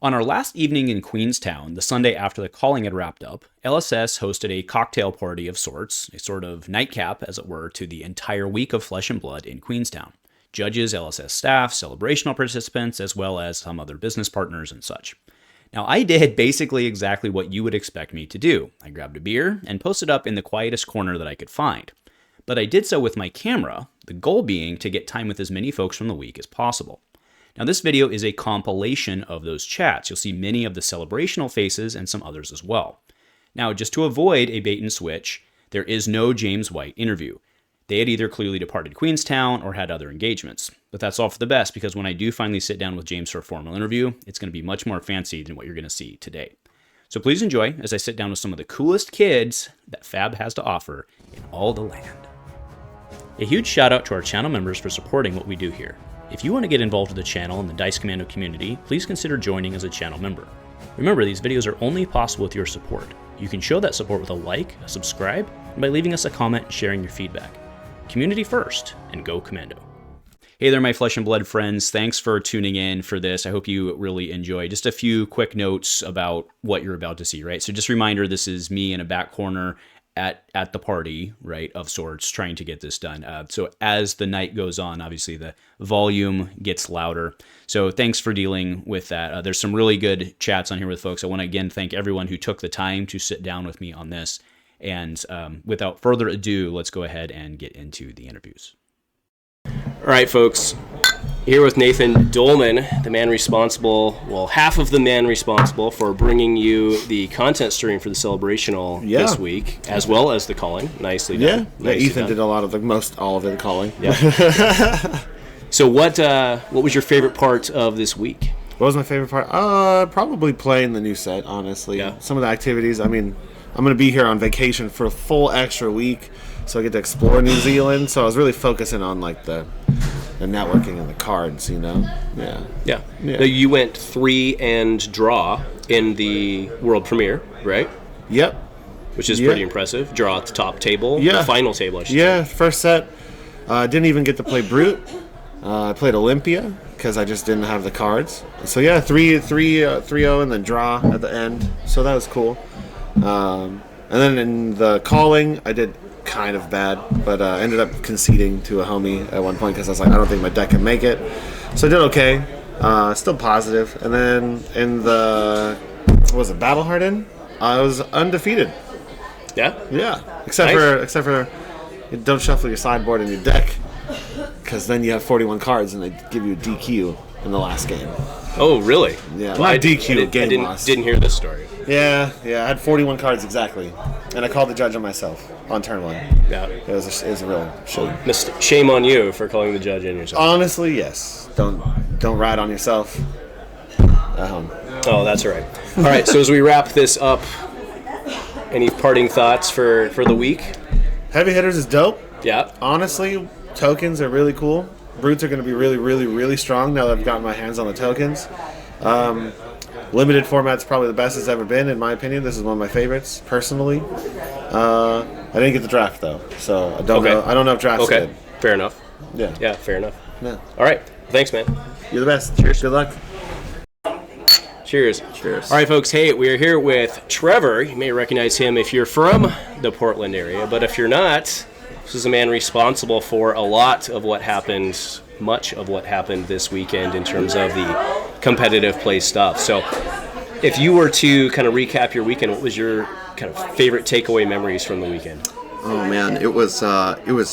On our last evening in Queenstown, the Sunday after the calling had wrapped up, LSS hosted a cocktail party of sorts, a sort of nightcap, as it were, to the entire week of Flesh and Blood in Queenstown. Judges, LSS staff, celebrational participants, as well as some other business partners and such. Now, I did basically exactly what you would expect me to do. I grabbed a beer and posted up in the quietest corner that I could find. But I did so with my camera, the goal being to get time with as many folks from the week as possible. Now, this video is a compilation of those chats. You'll see many of the celebrational faces and some others as well. Now, just to avoid a bait and switch, there is no James White interview. They had either clearly departed Queenstown or had other engagements. But that's all for the best, because when I do finally sit down with James for a formal interview, it's going to be much more fancy than what you're going to see today. So please enjoy as I sit down with some of the coolest kids that Fab has to offer in all the land. A huge shout out to our channel members for supporting what we do here. If you want to get involved with the channel and the Dice Commando community, please consider joining as a channel member. Remember, these videos are only possible with your support. You can show that support with a like, a subscribe, and by leaving us a comment and sharing your feedback. Community first, and go Commando. Hey there, my Flesh and Blood friends. Thanks for tuning in for this. I hope you really enjoy. Just a few quick notes about what you're about to see, right? So just a reminder, this is me in a back corner at the party, right, of sorts, trying to get this done. So as the night goes on, obviously the volume gets louder. So thanks for dealing with that. There's some really good chats on here with folks. I want to again thank everyone who took the time to sit down with me on this. And without further ado, let's go ahead and get into the interviews. All right, folks. Here with Nathan Dollman, the man responsible, well, half of the man responsible for bringing you the content stream for the celebrational this week, as well as the calling. Nicely done. Ethan did a lot of all of the calling. Yeah. So what was your favorite part of this week? What was my favorite part? Probably playing the new set, honestly. Yeah. Some of the activities. I mean, I'm going to be here on vacation for a full extra week, so I get to explore New Zealand. So I was really focusing on like the networking and the cards, you know. Yeah. Now, you went 3 and draw in the world premiere, right? Yep. Which is pretty impressive. Draw at the top table. Yeah. The final table, I should say. Yeah. First set. Didn't even get to play Brute. I played Olympia because I just didn't have the cards. So yeah, 3-0 and then draw at the end. So that was cool. And then in the calling, I did kind of bad, but ended up conceding to a homie at one point because I was like, I don't think my deck can make it. So I did okay, still positive. And then in the, what was it, Battle Hardened? I was undefeated. Yeah, except for don't shuffle your sideboard in your deck, because then you have 41 cards and they give you a DQ in the last game. Oh, really? Yeah, well, DQ game loss. Didn't hear this story. Yeah, I had 41 cards exactly, and I called the judge on myself on turn 1. Yeah, it was a real shame. Shame on you for calling the judge in yourself. Honestly, yes. Don't rat on yourself at home. Oh, that's all right. All right, so as we wrap this up, any parting thoughts for the week? Heavy hitters is dope. Yeah. Honestly, tokens are really cool. Brutes are going to be really, really, really strong now that I've gotten my hands on the tokens. Limited format's probably the best it's ever been, in my opinion. This is one of my favorites, personally. I didn't get the draft, though, so I don't know. I don't know if draft's good. Okay, fair enough. Yeah, fair enough. Yeah. All right, thanks, man. You're the best. Cheers. Good luck. Cheers. All right, folks. Hey, we are here with Trevor. You may recognize him if you're from the Portland area, but if you're not, this is a man responsible for a lot of what happened, much of what happened this weekend in terms of the competitive play stuff. So if you were to kind of recap your weekend, what was your kind of favorite takeaway memories from the weekend? Oh man, it was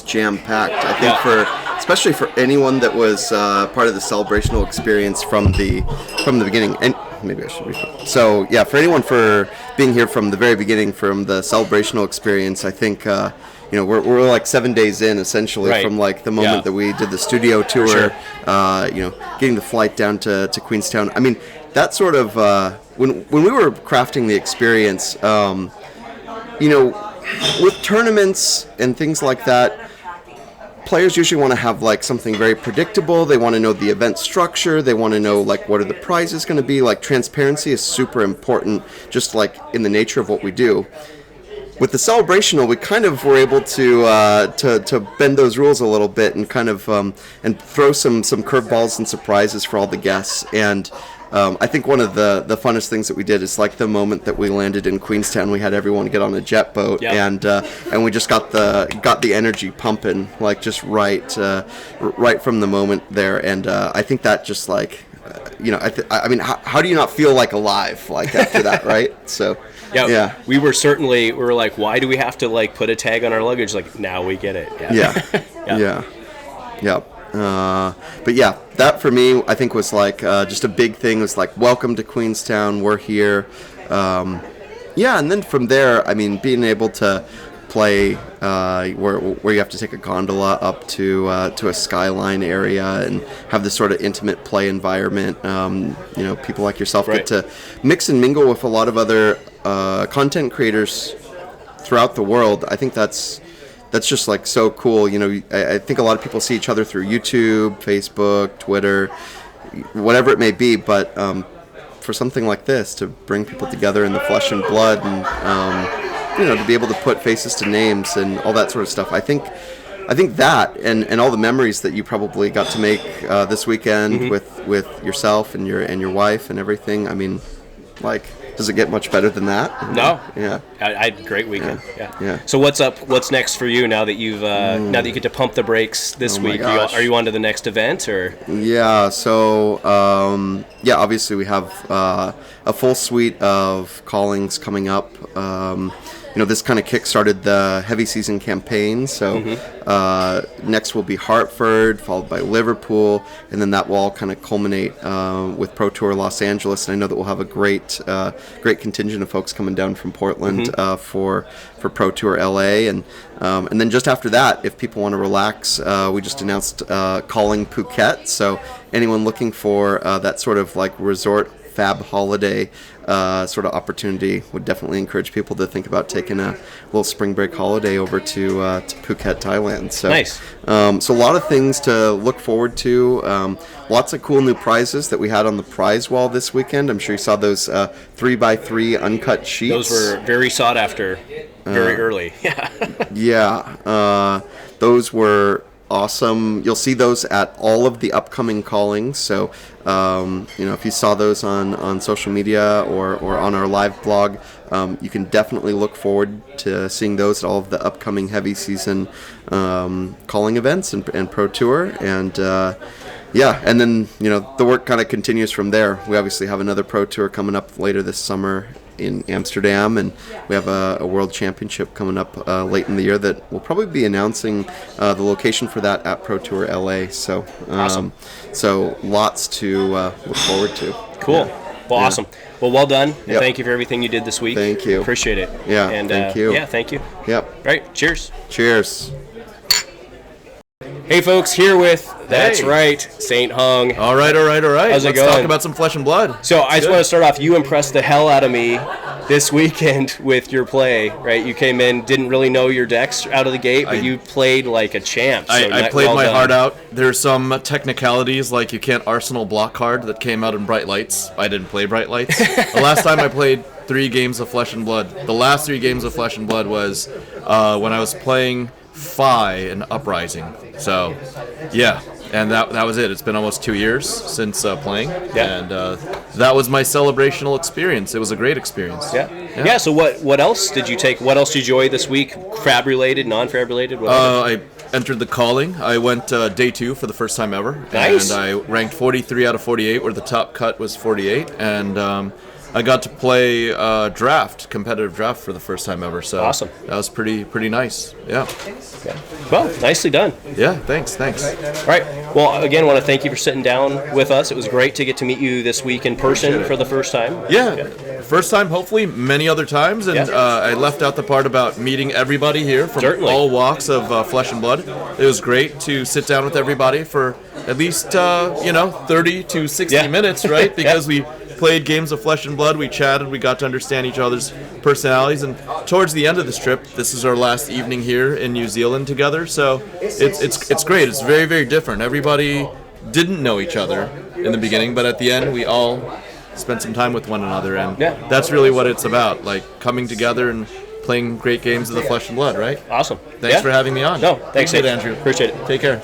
jam-packed. I think especially for anyone that was part of the celebrational experience from the beginning, and maybe I should repeat. So yeah, for anyone for being here from the very beginning, from the celebrational experience, I think we're like 7 days in essentially from like the moment that we did the studio tour. Sure. Getting the flight down to Queenstown. I mean, that sort of when we were crafting the experience, with tournaments and things like that, players usually want to have like something very predictable. They want to know the event structure. They want to know like what are the prizes going to be. Like transparency is super important, just like in the nature of what we do. With the celebrational, we kind of were able to bend those rules a little bit and kind of and throw some curveballs and surprises for all the guests. And I think one of the funnest things that we did is like the moment that we landed in Queenstown. We had everyone get on a jet boat, and we just got the energy pumping, like just right from the moment there. And I think that just like, I mean, how do you not feel like alive like after that, right? So. Yeah. We were like, why do we have to like put a tag on our luggage? Like, now we get it. Yeah. But yeah, that for me, I think was like just a big thing. It was like, welcome to Queenstown. We're here. And then from there, I mean, being able to play where you have to take a gondola up to a skyline area and have this sort of intimate play environment. People like yourself get to mix and mingle with a lot of other content creators throughout the world. I think that's just like so cool. I think a lot of people see each other through YouTube, Facebook, Twitter, whatever it may be, but for something like this, to bring people together in the flesh and blood, and to be able to put faces to names and all that sort of stuff, I think that and all the memories that you probably got to make this weekend with yourself and your wife and everything, I mean, like, does it get much better than that? No. Yeah. I had a great weekend. Yeah. So what's up? What's next for you now that you get to pump the brakes this week? Are you on to the next event or? Yeah. So obviously we have a full suite of callings coming up. This kind of kick-started the heavy season campaign. So next will be Hartford, followed by Liverpool, and then that will all kind of culminate with Pro Tour Los Angeles. And I know that we'll have a great contingent of folks coming down from Portland for Pro Tour LA. And then just after that, if people want to relax, we just announced Calling Phuket. So anyone looking for that sort of like resort fab holiday sort of opportunity, would definitely encourage people to think about taking a little spring break holiday over to Phuket, Thailand. So nice. So a lot of things to look forward to. Lots of cool new prizes that we had on the prize wall this weekend. I'm sure you saw those 3x3 uncut sheets. Those were very sought after, very early. Those were awesome. You'll see those at all of the upcoming callings. So, if you saw those on social media or on our live blog, you can definitely look forward to seeing those at all of the upcoming heavy season calling events and Pro Tour. And and then the work kind of continues from there. We obviously have another Pro Tour coming up later this summer in Amsterdam, and we have a World Championship coming up late in the year that we'll probably be announcing the location for that at Pro Tour LA. So awesome. So lots to look forward to. Cool. Well, awesome. Well done. And thank you for everything you did this week. Thank you. Appreciate it. Yeah. And thank you. Yeah, thank you. Yep. All right. Cheers. Cheers. Hey folks, here with, that's right, Saint Hung. All right. How's it going? Let's talk about some Flesh and Blood. So I just want to start off, you impressed the hell out of me this weekend with your play, right? You came in, didn't really know your decks out of the gate, but you played like a champ. So I played my heart out. There's some technicalities, like you can't Arsenal block card that came out in Bright Lights. I didn't play Bright Lights. The last time I played 3 games of Flesh and Blood, the last 3 games of Flesh and Blood was when I was playing Phi and Uprising. So, yeah, and that was it. It's been almost 2 years since playing, and that was my celebrational experience. It was a great experience. Yeah. So what else did you take? What else did you enjoy this week? Fab related, non-fab related? I entered the calling. I went day 2 for the first time ever. Nice. And I ranked 43 out of 48, where the top cut was 48, and I got to play competitive draft for the first time ever. So awesome. That was pretty nice. Yeah. Well, nicely done. Yeah, thanks. All right. Well, again, I want to thank you for sitting down with us. It was great to get to meet you this week in person for the first time. Yeah. First time, hopefully many other times. And I left out the part about meeting everybody here from all walks of Flesh and Blood. It was great to sit down with everybody for at least 30 to 60 minutes, right? Because we played games of Flesh and Blood, we chatted, we got to understand each other's personalities, and towards the end of this trip, this is our last evening here in New Zealand together, so it's great. It's very, very different. Everybody didn't know each other in the beginning, but at the end, we all spent some time with one another, and that's really what it's about, like coming together and playing great games of the Flesh and Blood, right? Awesome. Thanks for having me on. No, thanks, Andrew. Appreciate it. Take care.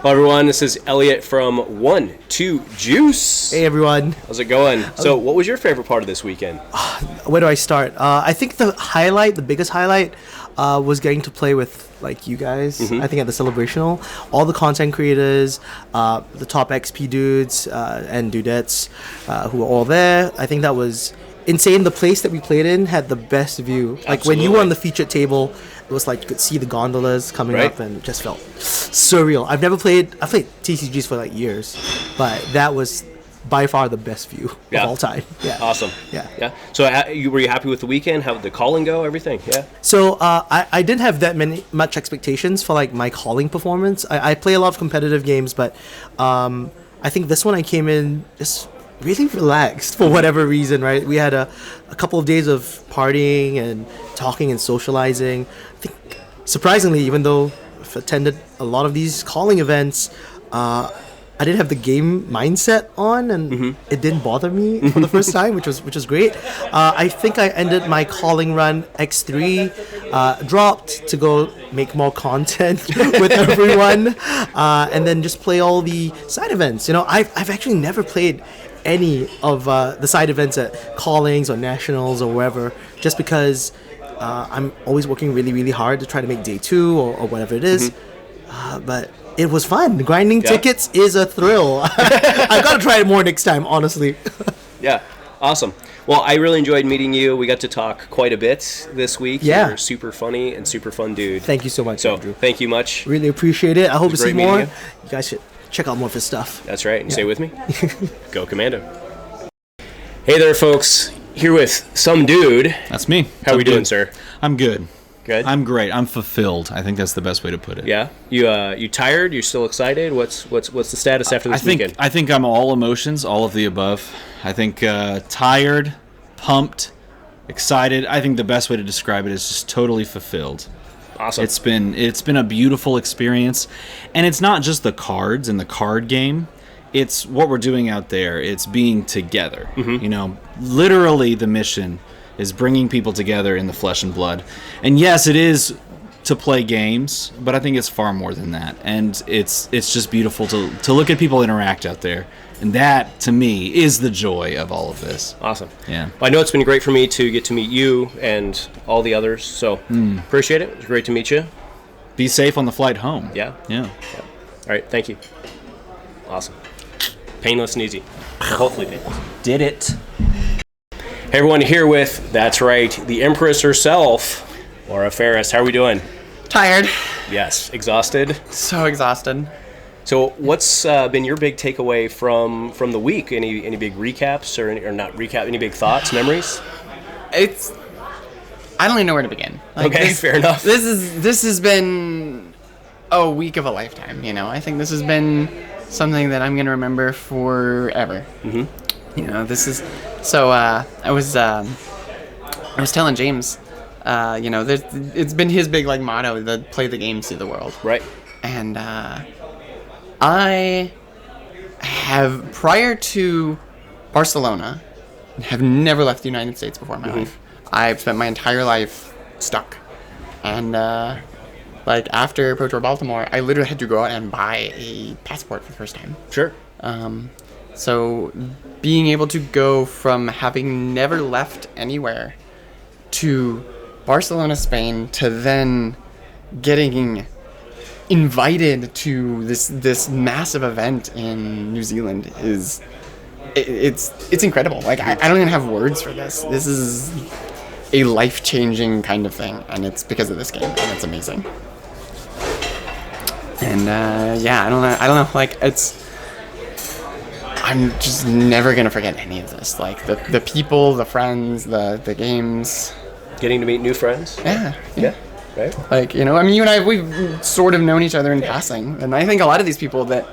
Hello, everyone. This is Elliot from 1 2 Juice. Hey, everyone. How's it going? So, what was your favorite part of this weekend? Where do I start? I think the biggest highlight, was getting to play with like you guys. I think at the Celebrational, all the content creators, the top XP dudes and dudettes who were all there. I think that was insane. The place that we played in had the best view. Like when you were on the featured table, it was like you could see the gondolas coming up, and it just felt surreal. I've played TCGs for like years, but that was by far the best view of all time. Yeah. Awesome. Yeah. So were you happy with the weekend? How did the calling go? Everything? Yeah. So I didn't have that much expectations for like my calling performance. I play a lot of competitive games, but I think this one I came in just really relaxed for whatever reason, right? We had a couple of days of partying and talking and socializing. I think surprisingly, even though I've attended a lot of these calling events, I didn't have the game mindset on, and it didn't bother me for the first time, which was great. I think I ended my calling run X3, dropped to go make more content with everyone, and then just play all the side events. You know, I've actually never played any of the side events at callings or nationals or wherever, just because I'm always working really, really hard to try to make day 2 or whatever it is. But it was fun. Grinding tickets is a thrill. I gotta try it more next time, honestly. Yeah, awesome. Well, I really enjoyed meeting you. We got to talk quite a bit this week. Yeah. You're super funny and super fun dude. Thank you so much, So, Andrew. thank you much. Really appreciate it. I hope to see great meeting more. you. You guys should check out more of his stuff. That's right. And stay with me. Go Commando. Hey there, folks. Here with some dude. That's me. How we doing, sir? I'm good. Good? I'm great. I'm fulfilled. I think that's the best way to put it. Yeah? You tired? You still excited? What's the status after this weekend? I think I'm all emotions, all of the above. I think tired, pumped, excited. I think the best way to describe it is just totally fulfilled. Awesome. It's been a beautiful experience, and it's not just the cards and the card game. It's what we're doing out there. It's being together. You know, literally the mission is bringing people together in the flesh and blood. And yes, it is to play games, but I think it's far more than that. And it's just beautiful to look at people interact out there. And that, to me, is the joy of all of this. Awesome. Yeah. Well, I know it's been great for me to get to meet you and all the others, so appreciate it. It was great to meet you. Be safe on the flight home. Yeah. Yeah. All right, thank you. Awesome. Painless and easy. Hopefully painless. Did it. Hey everyone, here with, that's right, the Empress herself, Laura Faris. How are we doing? Tired. Yes. Exhausted? So exhausted. So what's been your big takeaway from the week? Any big recaps or not recap? Any big thoughts, memories? I don't even know where to begin. Okay, fair enough. This has been a week of a lifetime, you know. I think this has been something that I'm going to remember forever. You know, this is... So, I was telling James, you know, it's been his big, like, motto, that play the game, see the world. Right. And, I have, prior to Barcelona, have never left the United States before in my life. I've spent my entire life stuck. And, like, after Pro Tour Baltimore, I literally had to go out and buy a passport for the first time. Sure. So being able to go from having never left anywhere to Barcelona, Spain, to then getting invited to this massive event in New Zealand it's incredible. Like I don't even have words for this. This is a life-changing kind of thing, and it's because of this game, and it's amazing. And yeah, I don't know. Like I'm just never gonna forget any of this. Like the people, the friends, the games. Getting to meet new friends. Yeah. Right. Like, you know, I mean, you and I, we've sort of known each other in passing, and I think a lot of these people that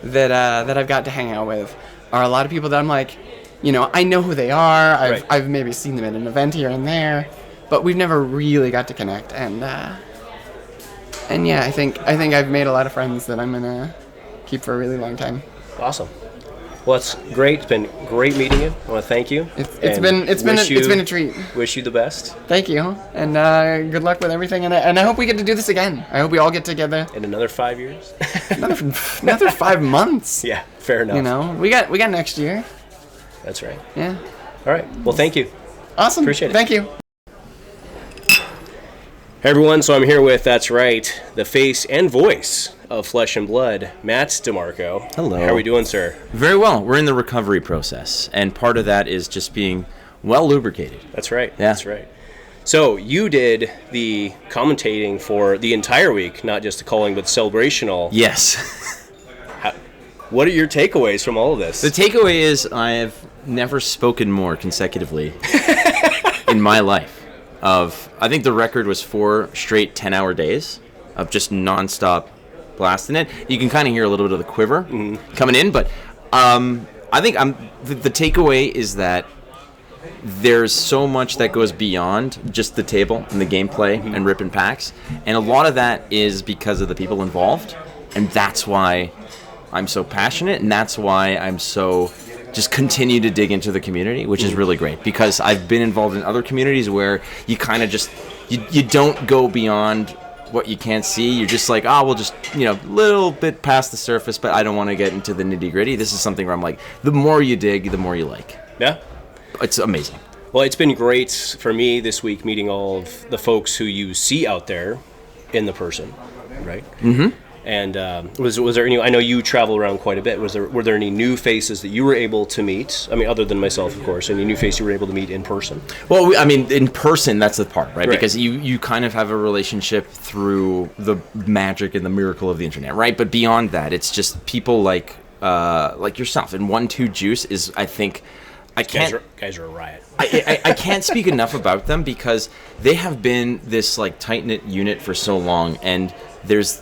I've got to hang out with are a lot of people that I'm like, you know, I know who they are. I've maybe seen them at an event here and there, but we've never really got to connect. And yeah, I think I've made a lot of friends that I'm gonna keep for a really long time. Awesome. Well, it's great. It's been great meeting you. I want to thank you. It's been a treat. Wish you the best. Thank you, and good luck with everything. And I hope we get to do this again. I hope we all get together in another 5 years. another 5 months. Yeah, fair enough. You know, we got next year. That's right. Yeah. All right. Well, thank you. Awesome. Appreciate it. Thank you. Hey everyone, so I'm here with, that's right, the face and voice of Flesh and Blood, Matt DeMarco. Hello. How are we doing, sir? Very well. We're in the recovery process, and part of that is just being well lubricated. That's right. Yeah. That's right. So you did the commentating for the entire week, not just the calling, but celebrational. Yes. What are your takeaways from all of this? The takeaway is I have never spoken more consecutively in my life. I think the record was 4 straight 10-hour days of just nonstop blasting it. You can kind of hear a little bit of the quiver coming in, but I think the takeaway is that there's so much that goes beyond just the table and the gameplay and ripping packs, and a lot of that is because of the people involved, and that's why I'm so passionate, and that's why I'm so just continue to dig into the community, which is really great, because I've been involved in other communities where you kind of just you don't go beyond what you can't see. You're just like, we'll just, little bit past the surface, but I don't want to get into the nitty gritty. This is something where I'm like, the more you dig, the more you like. Yeah. It's amazing. Well, it's been great for me this week meeting all of the folks who you see out there in the person, right? Mm-hmm. And was there any? I know you travel around quite a bit. Were there any new faces that you were able to meet? I mean, other than myself, of course. Any new face you were able to meet in person? Well, in person, that's the part, right? Because you kind of have a relationship through the magic and the miracle of the internet, right? But beyond that, it's just people like yourself. And 1-2 Juice is, I think, I can't. Guys are a riot. I can't speak enough about them, because they have been this like tight knit unit for so long, and there's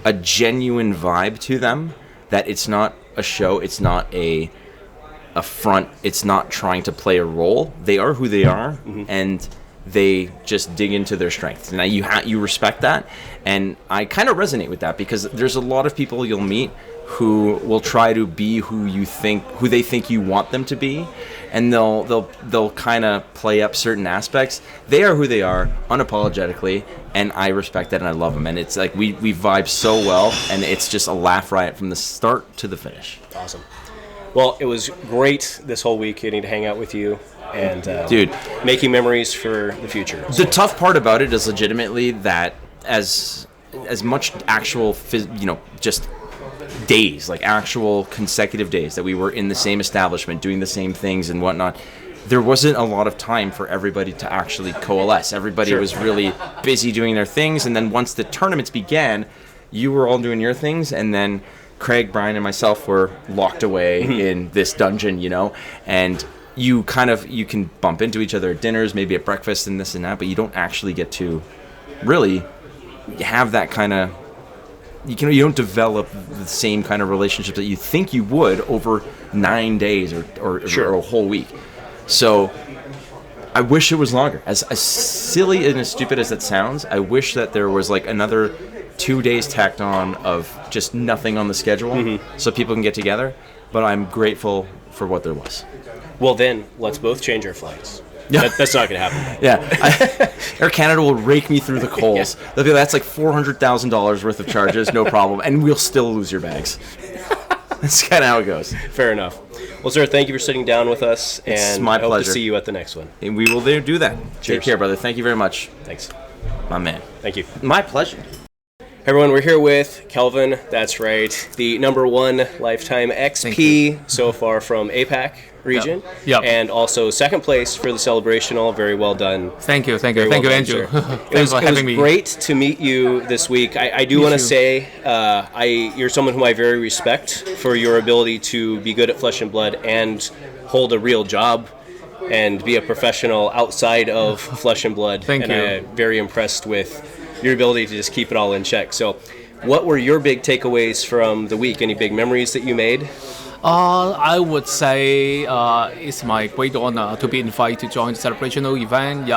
a genuine vibe to them that it's not a show, it's not a front, it's not trying to play a role. They are who they are, and they just dig into their strengths. Now you respect that, and I kind of resonate with that, because there's a lot of people you'll meet who will try to be who they think you want them to be, and they'll kind of play up certain aspects. They are who they are unapologetically, and I respect that, and I love them, and it's like we vibe so well, and it's just a laugh riot from the start to the finish. Awesome. Well, it was great this whole week getting to hang out with you and dude, making memories for the future. The tough part about it is legitimately that as much actual just days, like actual consecutive days that we were in the same establishment doing the same things and whatnot, there wasn't a lot of time for everybody to actually coalesce. Everybody was really busy doing their things, and then once the tournaments began, you were all doing your things, and then Craig, Brian, and myself were locked away in this dungeon, and you can bump into each other at dinners, maybe at breakfast and this and that, but you don't actually get to really have that kind of, you don't develop the same kind of relationship that you think you would over 9 days or a whole week. So I wish it was longer. As silly and as stupid as that sounds, I wish that there was like another 2 days tacked on of just nothing on the schedule so people can get together. But I'm grateful for what there was. Well, then let's both change our flights. Yeah. That's not going to happen. Yeah. Air Canada will rake me through the coals. They'll be, that's like $400,000 worth of charges, no problem, and we'll still lose your bags. That's kind of how it goes. Fair enough. Well, sir, thank you for sitting down with us, and it's my pleasure. I hope to see you at the next one. And we will do that. Cheers. Take care, brother. Thank you very much. Thanks. My man. Thank you. My pleasure. Hey everyone, we're here with Kelvin, that's right, the #1 lifetime XP so far from APAC region, and also second place for the celebrational. Very well done. Thank you, Andrew. Thanks for having me. It was great to meet you this week. I do want to say you're someone whom I very respect for your ability to be good at Flesh and Blood and hold a real job and be a professional outside of Flesh and Blood. Thank you. And I'm very impressed with your ability to just keep it all in check. So what were your big takeaways from the week? Any big memories that you made? I would say it's my great honor to be invited to join the celebrational event.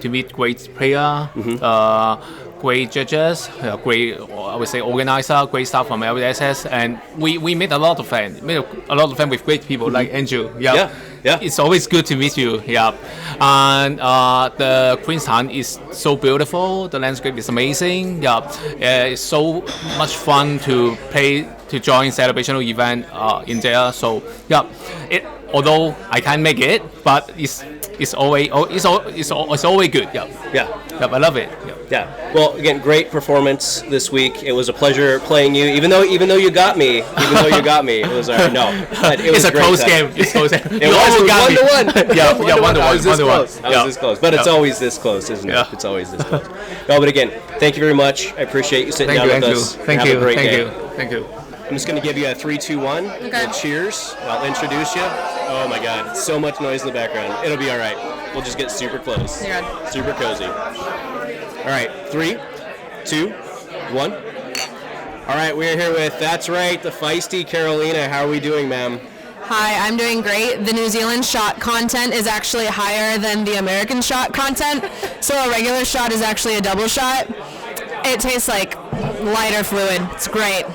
To meet great player, great judges, great I would say organizer, great staff from LSS, and we made a lot of fans. Made a lot of fans with great people like Andrew. Yeah. It's always good to meet you. And the Queenstown is so beautiful. The landscape is amazing. It's so much fun to play, to join celebrational event in there. So although I can't make it, but it's always good. I love it. Well, again, great performance this week. It was a pleasure playing you. Even though you got me, it was It's a close game. It's close. It was 1-1. 1-1. I was this close. But it's always this close, isn't it? It's always this close. No, but again, thank you very much. I appreciate you sitting down with us. Thank you. Thank you. I'm just going to give you a 3, 2, 1. Okay. Cheers. I'll introduce you. Oh my God, so much noise in the background. It'll be all right. We'll just get super close. Yeah. Super cozy. All right, 3, 2, 1. All right, we're here with, that's right, the feisty Carolina. How are we doing, ma'am? Hi, I'm doing great. The New Zealand shot content is actually higher than the American shot content. So a regular shot is actually a double shot. It tastes like lighter fluid. It's great.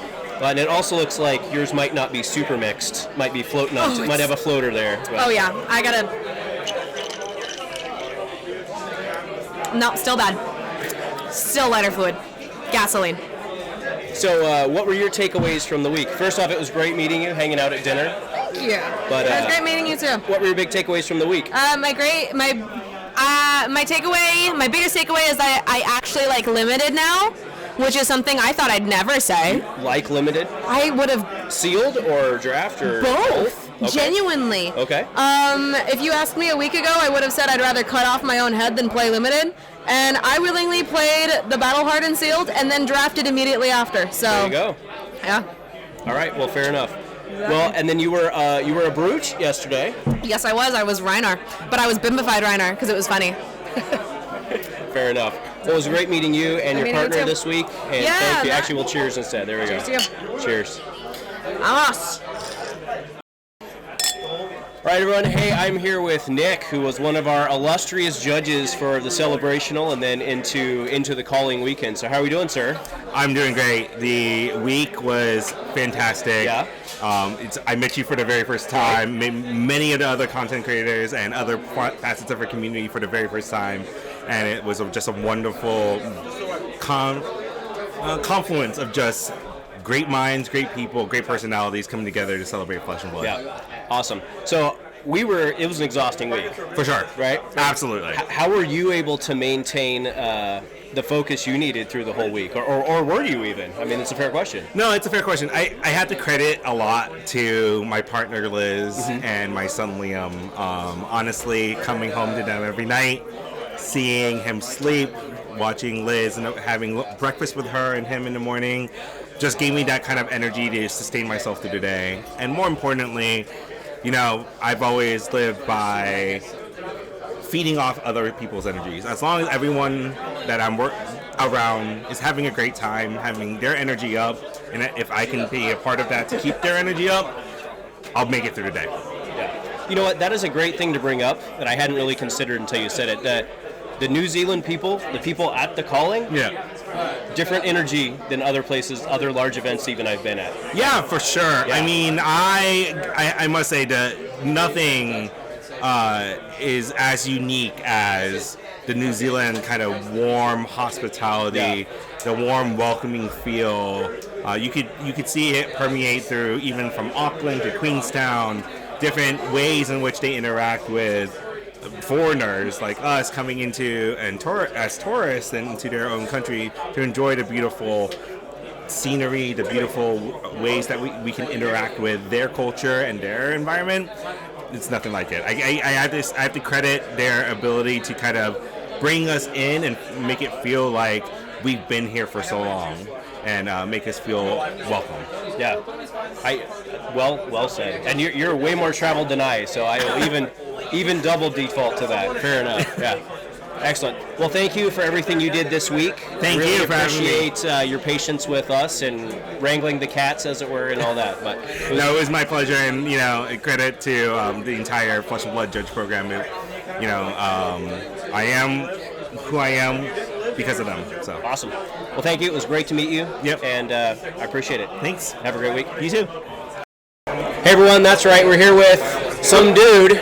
And it also looks like yours might not be super mixed. Might be floating on. It might have a floater there. Oh yeah, I gotta. No, still bad. Still lighter fluid. Gasoline. So, what were your takeaways from the week? First off, it was great meeting you, hanging out at dinner. Yeah. But it was great meeting you too. What were your big takeaways from the week? My biggest takeaway is that I actually like limited now, which is something I thought I'd never say. Like limited? I would have sealed or draft or both. Okay. Genuinely. Okay. If you asked me a week ago, I would have said I'd rather cut off my own head than play limited. And I willingly played the Battle Hardened Sealed and then drafted immediately after. So there you go. Yeah. All right. Well, fair enough. Well, and then you were a brute yesterday. Yes, I was. I was Rhinar, but I was Bimbified Rhinar because it was funny. Fair enough. Well, it was great meeting you and your partner this week. And thank you. Actually, we'll cheers instead. There we go. Cheers to you. Cheers. Vamos. All right, everyone. Hey, I'm here with Nick, who was one of our illustrious judges for the celebrational and then into the calling weekend. So how are we doing, sir? I'm doing great. The week was fantastic. Yeah. I met you for the very first time, many of the other content creators and other facets of our community for the very first time, and it was just a wonderful confluence of just great minds, great people, great personalities coming together to celebrate Flesh and Blood. Yeah, awesome. So it was an exhausting week. For sure. Right? Absolutely. How were you able to maintain the focus you needed through the whole week? Or were you even? I mean, it's a fair question. No, it's a fair question. I have to credit a lot to my partner Liz and my son Liam. Honestly, coming home to them every night, seeing him sleep, watching Liz and having breakfast with her and him in the morning just gave me that kind of energy to sustain myself through the day. And more importantly, I've always lived by feeding off other people's energies. As long as everyone that I'm around is having a great time, having their energy up, and if I can be a part of that to keep their energy up, I'll make it through the day. Yeah. You know what? That is a great thing to bring up that I hadn't really considered until you said it. That the New Zealand people, the people at the calling, different energy than other places, other large events even I've been at. Yeah, for sure. Yeah. I mean, I must say that nothing is as unique as the New Zealand kind of warm hospitality, the warm welcoming feel. You could see it permeate through even from Auckland to Queenstown, different ways in which they interact with foreigners like us coming into as tourists into their own country to enjoy the beautiful scenery, the beautiful ways that we can interact with their culture and their environment. It's nothing like it. I have to credit their ability to kind of bring us in and make it feel like we've been here for so long and make us feel welcome. Yeah, well said. And you're way more traveled than I, so I will even double default to that. Fair enough. Yeah. Excellent. Well, thank you for everything you did this week. Thank you for having me. Appreciate your patience with us and wrangling the cats, as it were, and all that. But it was my pleasure, and credit to the entire Flesh and Blood Judge program. I am who I am because of them. So awesome. Well, thank you. It was great to meet you. Yep. And I appreciate it. Thanks. Have a great week. You too. Hey everyone, that's right. We're here with some dude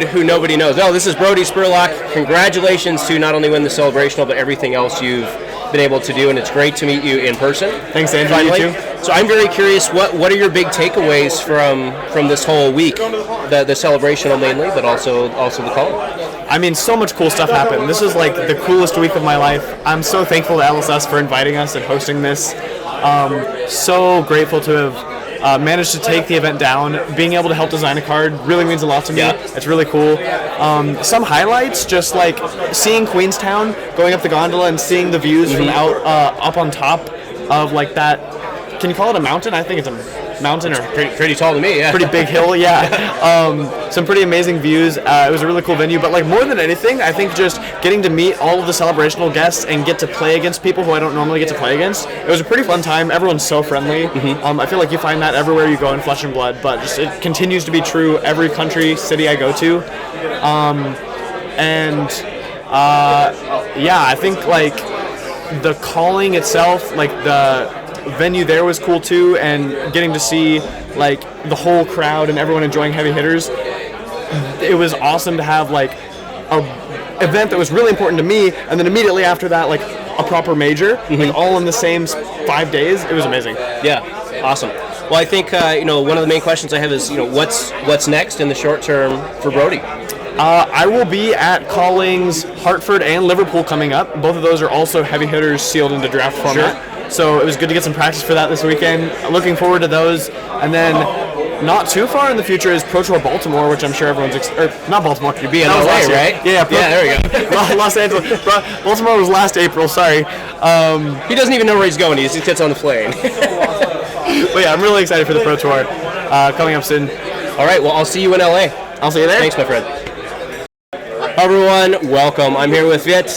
who nobody knows. Oh, this is Brodie Spurlock. Congratulations to not only win the Celebrational, but everything else you've been able to do, and it's great to meet you in person. Thanks, Andrew. Finally. You too. So I'm very curious, what are your big takeaways from this whole week? The Celebrational mainly, but also the call. I mean, so much cool stuff happened. This was like the coolest week of my life. I'm so thankful to LSS for inviting us and hosting this. So grateful to have managed to take the event down. Being able to help design a card really means a lot to me. Yeah. It's really cool. Some highlights, just like seeing Queenstown, going up the gondola and seeing the views from up on top of like that. Can you call it a mountain? I think it's a mountain, or pretty tall to me. Yeah. Pretty big hill. Yeah. Some pretty amazing views. It was a really cool venue. But like more than anything, I think just getting to meet all of the Celebrational guests and get to play against people who I don't normally get to play against. It was a pretty fun time. Everyone's so friendly. I feel like you find that everywhere you go in Flesh and Blood, but just it continues to be true every country, city I go to. I think like the calling itself, like the venue there was cool too, and getting to see like the whole crowd and everyone enjoying heavy hitters. It was awesome to have like a event that was really important to me, and then immediately after that like a proper major, like all in the same 5 days. It was amazing. Yeah, awesome. Well, I think one of the main questions I have is what's next in the short term for Brodie? I will be at Callings, Hartford, and Liverpool coming up. Both of those are also heavy hitters sealed into draft format. Sure. So it was good to get some practice for that this weekend. Looking forward to those. And then not too far in the future is Pro Tour Baltimore, which I'm sure everyone's... not Baltimore. You'd be in LA, right? Yeah, there we go. Los Angeles. Baltimore was last April, sorry. He doesn't even know where he's going. He just gets on the plane. But yeah, I'm really excited for the Pro Tour coming up soon. All right, well, I'll see you in LA. I'll see you there. Thanks, my friend. Hi, everyone. Welcome. I'm here with Viet.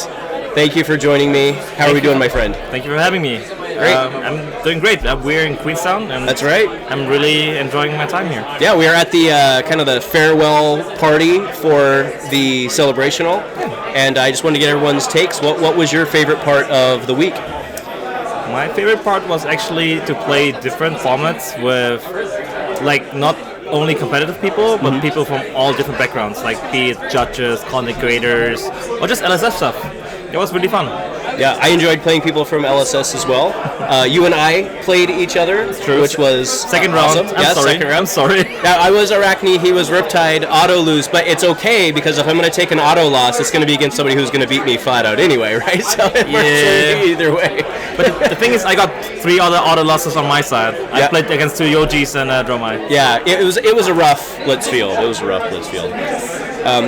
Thank you for joining me. How are we doing, my friend? Thank you for having me. Great. I'm doing great. We're in Queenstown, and that's right. I'm really enjoying my time here. Yeah, we are at the kind of the farewell party for the Celebrational, and I just wanted to get everyone's takes. What was your favorite part of the week? My favorite part was actually to play different formats with, like, not only competitive people, but people from all different backgrounds, like be it judges, content creators, or just LSS stuff. It was really fun. Yeah, I enjoyed playing people from LSS as well. You and I played each other, which was second round. Awesome. Second round. I'm sorry. Now, I was Arachne, he was Riptide, auto lose, but it's okay because if I'm going to take an auto loss, it's going to be against somebody who's going to beat me flat out anyway, right? So it works either way. But the thing is, I got 3 other auto losses on my side. I played against 2 Yojis and Dromai. Yeah, it was a rough Blitz field.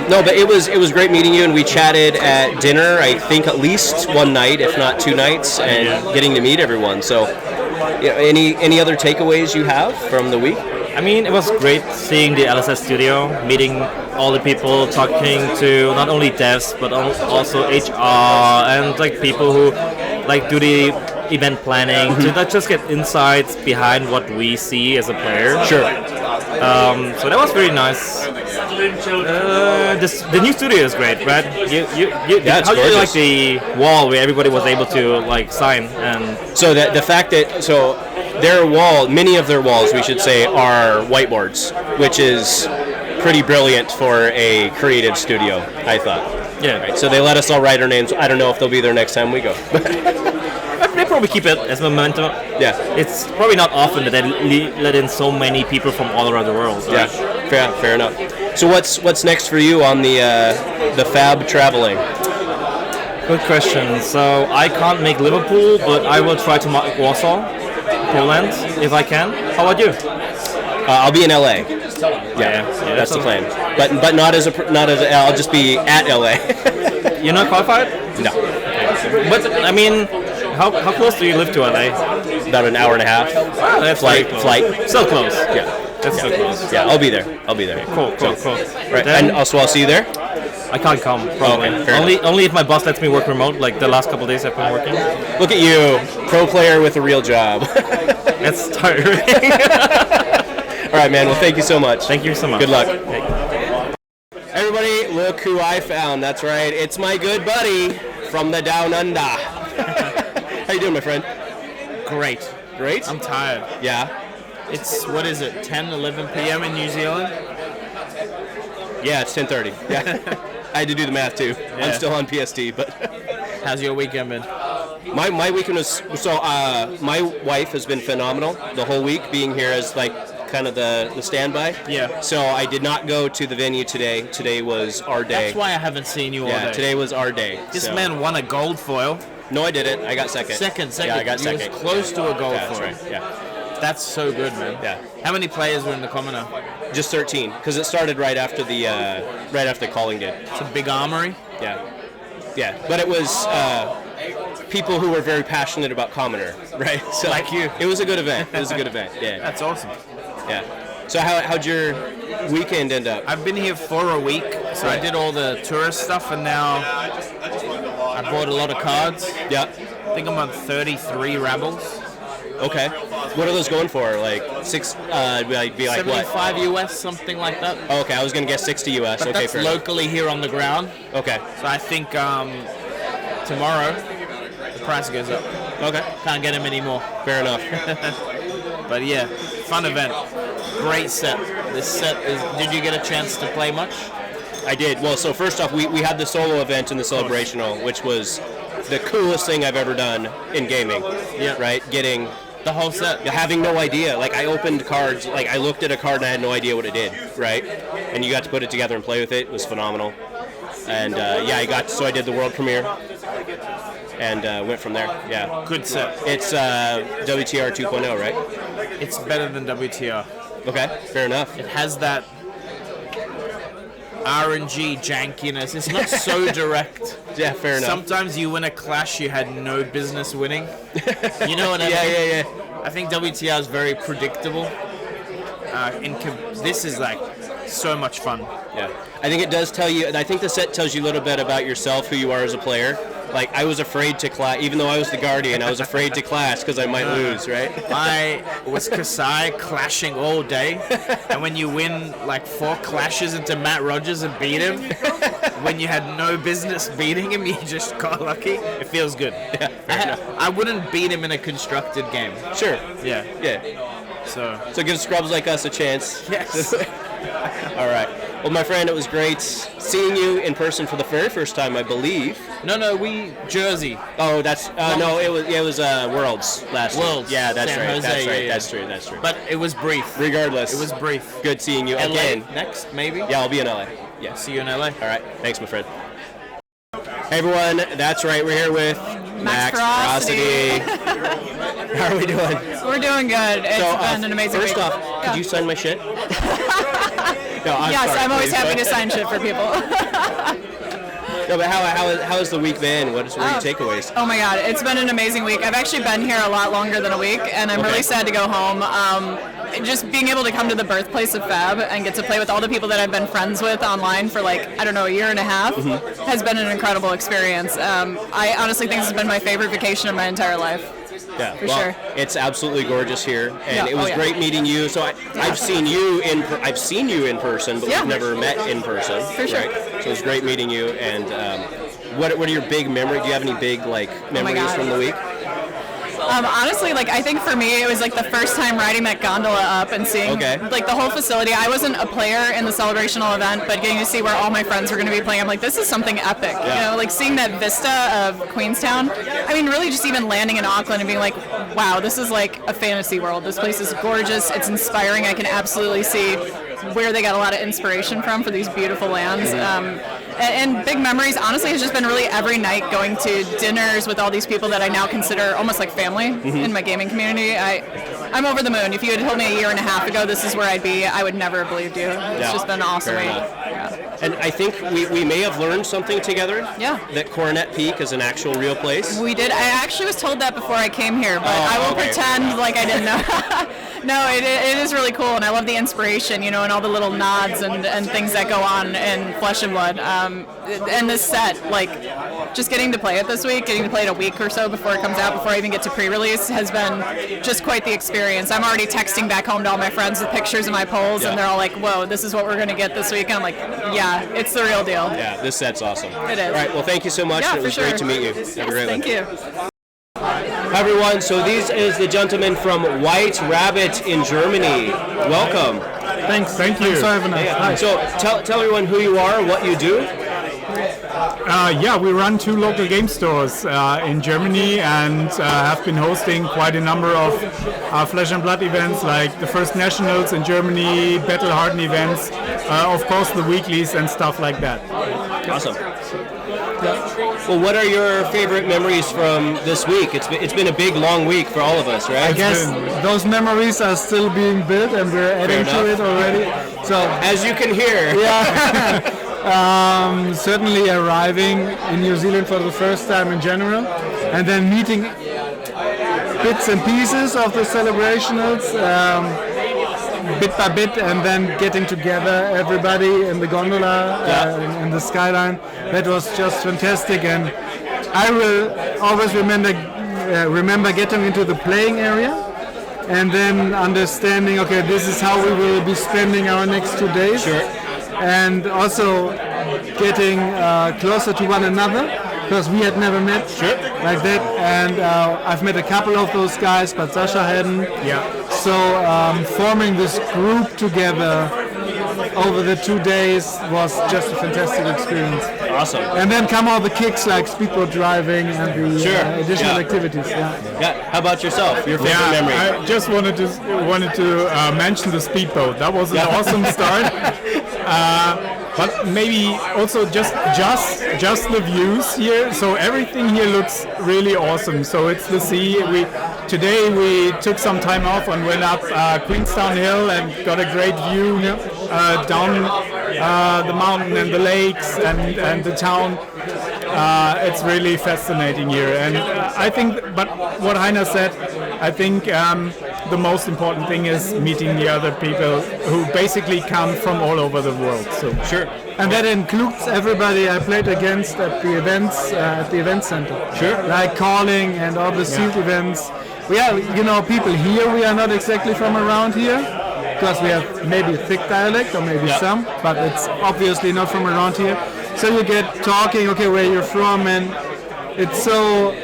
No, but it was great meeting you, and we chatted at dinner, I think at least one night, if not 2 nights, and getting to meet everyone. So, any other takeaways you have from the week? I mean, it was great seeing the LSS studio, meeting all the people, talking to not only devs, but also HR, and like people who like do the event planning, to not just get insights behind what we see as a player. Sure. So that was very nice. The new studio is great, right? How do you like the wall where everybody was able to like sign? And so the fact that their wall, many of their walls, we should say, are whiteboards, which is pretty brilliant for a creative studio, I thought. Yeah. Right, so they let us all write our names. I don't know if they'll be there next time we go. They probably keep it as momentum. Yeah. It's probably not often that they let in so many people from all around the world. Right? Yeah, fair enough. So what's next for you on the Fab traveling? Good question. So I can't make Liverpool, but I will try to make Warsaw, Poland, if I can. How about you? I'll be in LA. Yeah, that's the plan. But not as I'll just be at LA. You're not qualified? No. Okay. But I mean, how close do you live to LA? About an hour and a half. Wow, that's flight. So close. Yeah. That's so cool. Yeah, I'll be there. Cool. Right, and also I'll see you there. I can't come, probably. Okay, only if my boss lets me work remote, like the last couple of days I've been working. Look at you, pro player with a real job. That's tiring. All right, man. Well, thank you so much. Thank you so much. Good luck. Everybody, look who I found. That's right. It's my good buddy from the Down Under. How you doing, my friend? Great. Great? I'm tired. Yeah? It's, what is it, 10, 11 p.m. in New Zealand? Yeah, it's 10:30. Yeah. I had to do the math, too. Yeah. I'm still on PST, but... How's your weekend been? My weekend was... So, my wife has been phenomenal the whole week, being here as, like, kind of the standby. Yeah. So, I did not go to the venue today. Today was our day. That's why I haven't seen you all day. Yeah, today was our day. This man won a gold foil. No, I didn't. I got second. Second. Yeah, I got second. You was close to a gold Yeah, foil. that's right. Yeah. That's so good, man. Yeah. How many players were in the commoner? Just 13, because it started right after the calling did. It's a big armory. Yeah. Yeah, but it was people who were very passionate about commoner, right? So like you. It was a good event. Yeah. That's awesome. Yeah. So how'd your weekend end up? I've been here for a week, so I did all the tourist stuff, and now I bought a lot of cards. Yeah. I think I'm on 33 Rebels. Okay. What are those going for? Like six? Be like 75 what? US, something like that. Oh, okay, I was gonna guess 60 US. But okay, that's fair locally here on the ground. Okay. So I think tomorrow the price goes up. Okay. Can't get them anymore. Fair enough. But yeah, fun event. Great set. This set is. Did you get a chance to play much? I did. Well, so first off, we had the solo event in the Celebrational, which was the coolest thing I've ever done in gaming. Yeah. Right? Getting the whole set. Having no idea. Like, I opened cards, like, I looked at a card and I had no idea what it did, right? And you got to put it together and play with it. It was phenomenal. And, I did the world premiere and went from there. Yeah. Good set. It's WTR 2.0, right? It's better than WTR. Okay, fair enough. It has that RNG jankiness. It's not so direct. Yeah, fair enough. Sometimes you win a clash you had no business winning. You know what I mean? Yeah. I think WTR is very predictable. This is like so much fun. Yeah. I think it does tell you, I think the set tells you a little bit about yourself, who you are as a player. Like, I was afraid to clash, even though I was the Guardian, I was afraid to clash because I might lose, right? I was Kassai clashing all day, and when you win like 4 clashes into Matt Rogers and beat him, when you had no business beating him, you just got lucky. It feels good. Yeah, I wouldn't beat him in a constructed game. Sure. Yeah. So give scrubs like us a chance. Yes. All right. Well, my friend, it was great seeing you in person for the very first time, I believe. No, we Jersey. Oh, that's no, it was Worlds last year. Worlds. Yeah, that's San right. Jose, That's right. yeah. That's true. But it was brief. Regardless, It was brief. good seeing you LA again. next, maybe. Yeah, I'll be in LA. Yeah. See you in LA. All right. Thanks, my friend. Hey, everyone. That's right. We're here with MaxFerocity. How are we doing? We're doing good. It's been an amazing First week. off, could you sign my shit? No, I'm always happy to sign shit for people. No, but how has the week been? What are your takeaways? Oh my god, it's been an amazing week. I've actually been here a lot longer than a week, and I'm really sad to go home. Just being able to come to the birthplace of Fab and get to play with all the people that I've been friends with online for a year and a half has been an incredible experience. I honestly think this has been my favorite vacation of my entire life. Yeah, for sure. It's absolutely gorgeous here, and Yeah. it was great meeting you. So I've seen you in person, but we've never met in person. For sure. Right? So it was great meeting you. And what are your big memories? Do you have any big memories from the week? Honestly, I think for me, it was the first time riding that gondola up and seeing the whole facility. I wasn't a player in the celebrational event, but getting to see where all my friends were going to be playing, I'm like, this is something epic. Yeah. You know, seeing that vista of Queenstown. I mean, really just even landing in Auckland and being like, wow, this is like a fantasy world. This place is gorgeous. It's inspiring. I can absolutely see where they got a lot of inspiration from for these beautiful lands. And big memories, honestly, has just been really every night going to dinners with all these people that I now consider almost like family in my gaming community. I'm over the moon. If you had told me a year and a half ago this is where I'd be, I would never have believed you. It's just been an awesome week. Yeah. And I think we may have learned something together. Yeah. That Coronet Peak is an actual real place. We did. I actually was told that before I came here, but I will pretend like I didn't know. No, it is really cool, and I love the inspiration, and all the little nods and things that go on in Flesh and Blood. And this set, just getting to play it this week, getting to play it a week or so before it comes out, before I even get to pre-release, has been just quite the experience. I'm already texting back home to all my friends with pictures of my polls, and they're all like, whoa, this is what we're going to get this week. And I'm like, yeah, it's the real deal. Yeah, this set's awesome. It is. All right, well, thank you so much. Yeah, it was great to meet you. Yes, Have a great one. thank you. Hi, everyone. So this is the gentleman from White Rabbit in Germany. Welcome. Thanks. Thank you. Thanks for having us. Hi. So tell everyone who you are, what you do. We run 2 local game stores in Germany and have been hosting quite a number of Flesh and Blood events, like the first Nationals in Germany, Battle Hardened events, of course the weeklies and stuff like that. Awesome. Well, what are your favorite memories from this week? It's been a big, long week for all of us, right? I guess those memories are still being built and we're adding to it already. So as you can hear. Yeah. Certainly arriving in New Zealand for the first time in general, and then meeting bits and pieces of the celebrationals, bit by bit, and then getting together everybody in the gondola, in the skyline. That was just fantastic, and I will always remember getting into the playing area and then understanding, okay, this is how we will be spending our next 2 days. Sure. And also getting closer to one another, because we had never met like that, and I've met a couple of those guys, but Sascha hadn't. Yeah. So forming this group together over the 2 days was just a fantastic experience. Awesome. And then come all the kicks like speedboat driving and the additional activities. Yeah. How about yourself? Your favorite memory? I just wanted to mention the speedboat. That was an awesome start. But maybe also just the views here. So everything here looks really awesome. So it's the sea. Today we took some time off and went up Queenstown Hill and got a great view down the mountain and the lakes and the town. It's really fascinating here. And I think, but what Heiner said, I think the most important thing is meeting the other people who basically come from all over the world. So sure. And that includes everybody I played against at the events, at the event center. Sure. Like calling and all the sealed events. People here, we are not exactly from around here, because we have maybe a thick dialect or maybe some, but it's obviously not from around here. So you get talking, okay, where you're from, and it's so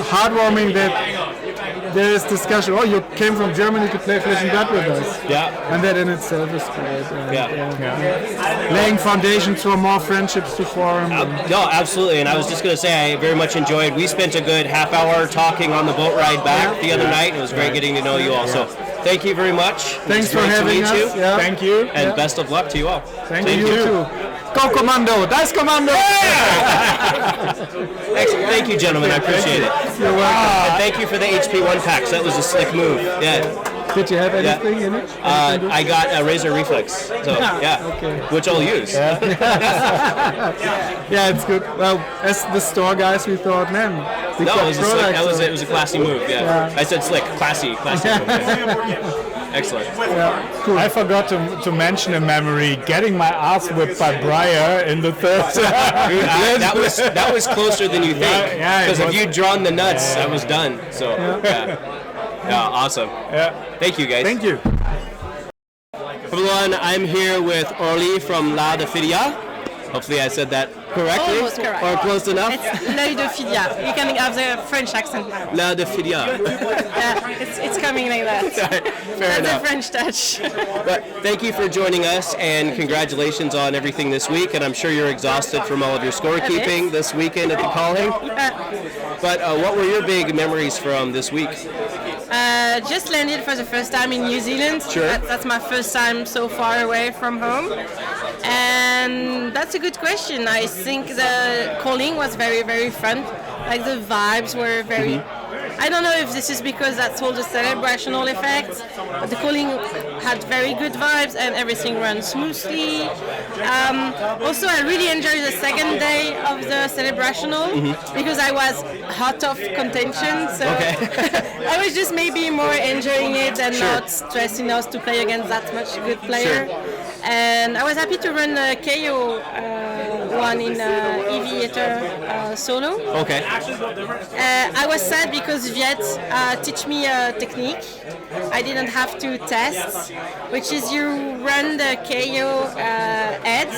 heartwarming that there is discussion. Oh, you came from Germany to play Flesh and Blood with us. Yeah. And that in itself is great. Laying foundations for more friendships to form. No, absolutely. And I was just going to say, I very much enjoyed. We spent a good half hour talking on the boat ride back the other night. It was great getting to know you all. So thank you very much. Thanks for having us. Yeah. Thank you. And best of luck to you all. Thank you too. Go Commando! Das Commando! Excellent. Thank you, gentlemen. I appreciate it. You're welcome. And thank you for the HP 1 packs. That was a slick move. Yeah. Did you have anything in it? I got a Razor Reflex. So okay. Which I'll use. Yeah, it's good. Well, as the store guys, we thought, man, it was a classy move. Yeah. I said slick, classy move. Yeah. Excellent. Yeah, cool. I forgot to mention a memory: getting my ass whipped by Briar in the third. that was closer than you think. Because if you'd drawn the nuts, I was done. So awesome. Yeah. Thank you, guys. Thank you. Everyone, I'm here with Aurelie from La de Fidia. Hopefully I said that correctly. Almost correct. Or close enough. It's La de Fidia. You can have the French accent now. La de Fidia. It's coming like that. Fair enough. The French touch. But thank you for joining us, and congratulations on everything this week. And I'm sure you're exhausted from all of your scorekeeping this weekend at the calling. But what were your big memories from this week? Just landed for the first time in New Zealand. Sure. That's my first time so far away from home. And that's a good question. I think the calling was very, very fun. Like the vibes were very I don't know if this is because that's all the celebrational effect, but the calling had very good vibes and everything ran smoothly. Also, I really enjoyed the second day of the celebrational because I was hot of contention, so I was just maybe more enjoying it and not stressing out to play against that much good player. And I was happy to run a KO one in Aviator solo. I was sad because Viet teach me a technique I didn't have to test, which is you run the KO head,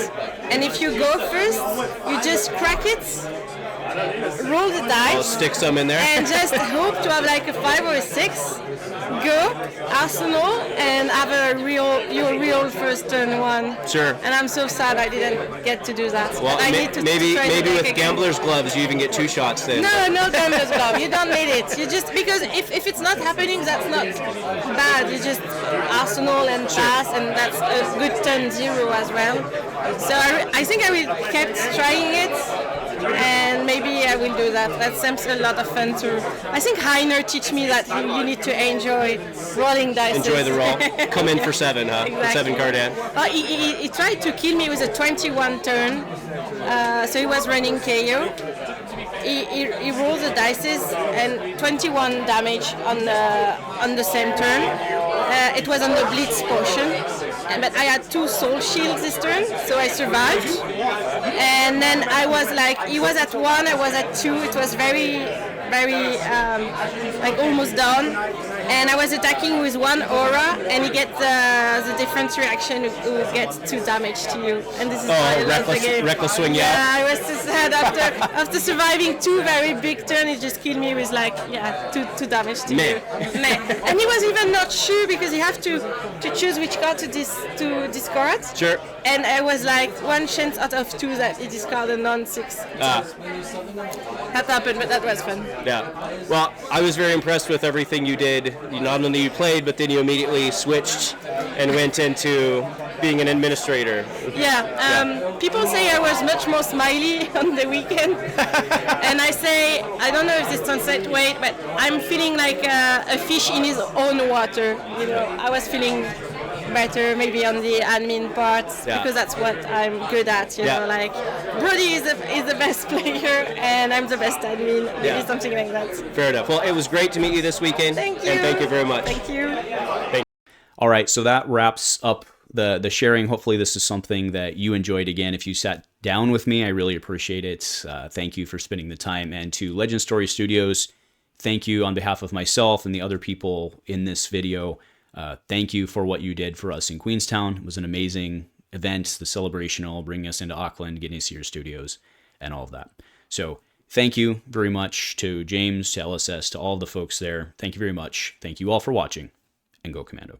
and if you go first, you just crack it, roll the dice, stick some in there, and just hope to have like a 5 or a 6. Go Arsenal and have your real first turn one. Sure. And I'm so sad I didn't get to do that. Well, I need to maybe try to with again. gambler's gloves you even get 2 shots then. No gambler's glove. You don't need it. You just because if it's not happening, that's not bad. You just Arsenal and pass, and that's a good turn 0 as well. So I think I will keep trying it. And maybe I will do that. That seems a lot of fun too. I think Heiner teach me that you need to enjoy rolling dice. Enjoy the roll. Come in for 7, huh? Exactly. 7 card hand. He tried to kill me with a 21 turn. So he was running KO. He rolled the dices and 21 damage on the same turn. It was on the Blitz potion. But I had 2 soul shields this turn, so I survived. And then I was like, he was at 1, I was at 2. It was very, like almost done. And I was attacking with 1 aura, and he gets the different reaction who gets 2 damage to you. And this is why I lost the game. Reckless swing, yeah. I was so sad after surviving 2 very big turns. He just killed me with like 2 damage to you. And he was even not sure because you have to choose which card to discard. Sure. And I was like 1 chance out of 2 that he discarded non-6. That happened, but that was fun. Yeah. Well, I was very impressed with everything you did. Not only you played, but then you immediately switched and went into being an administrator. People say I was much more smiley on the weekend. And I say, I don't know if this translates right, but I'm feeling like a fish in his own water. You know, I was feeling better maybe on the admin parts because that's what I'm good at. You know, like Brodie is the best player and I'm the best admin. Maybe something like that. Fair enough. Well, it was great to meet you this weekend. Thank you. And thank you very much. Thank you. All right, so that wraps up the sharing. Hopefully this is something that you enjoyed. Again, if you sat down with me, I really appreciate it. Thank you for spending the time. And to Legend Story Studios, thank you on behalf of myself and the other people in this video. Thank you for what you did for us in Queenstown. It was an amazing event, the celebrational, bringing us into Auckland, getting us to your studios, and all of that. So thank you very much to James, to LSS, to all the folks there. Thank you very much. Thank you all for watching, and go Commando.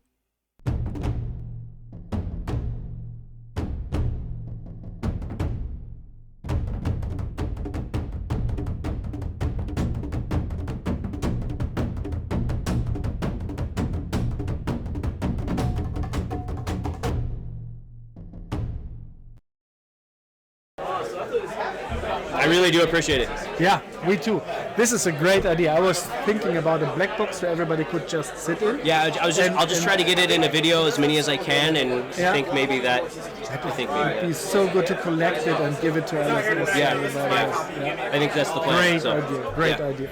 I really do appreciate it. Yeah, we too. This is a great idea. I was thinking about a black box where everybody could just sit in. Yeah, I'll just try to get it in a video as many as I can, and think maybe that. It'd be so good to collect it and give it to LSS. Yeah. I think that's the plan. Great idea. Great idea.